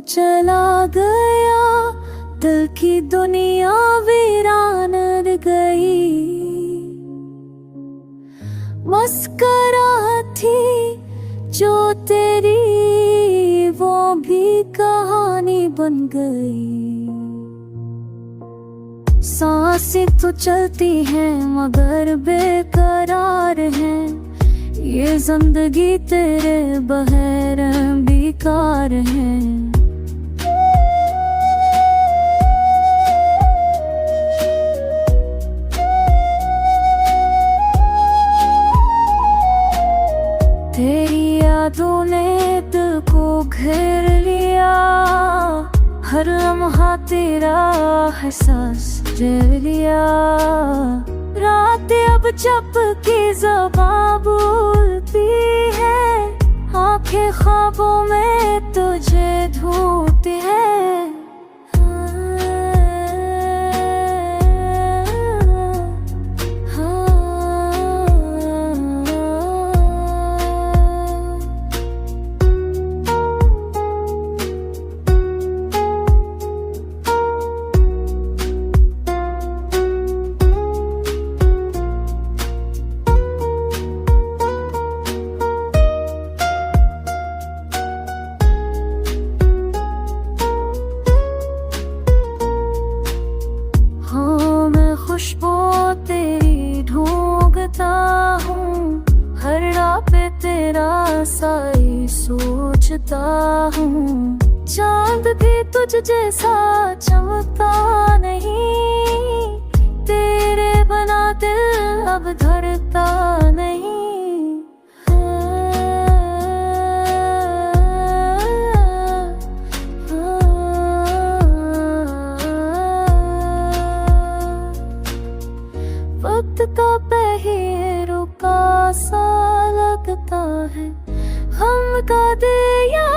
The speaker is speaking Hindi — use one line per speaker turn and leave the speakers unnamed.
चला गया, दिल की दुनिया वीरान गई। मस्करा थी जो तेरी वो भी कहानी बन गई। सांसें तो चलती हैं मगर बेकरार हैं, ये जिंदगी तेरे बगैर बेकार है। तेरी यादों ने दिल को घेर लिया, हर लम्हा तेरा एहसास झेल लिया। रात अब चप की ज़बां बोलती है, आंखें ख्वाबों में तुझे ढूंढती है। खुशबू तेरी ढूंढता हूँ, हर राह पे तेरा साई सोचता हूँ। चांद भी तुझ जैसा चमकता नहीं, तेरे बना दिल अब धड़कता नहीं। वक्त का पहिए रुका सा लगता है, हम का दे या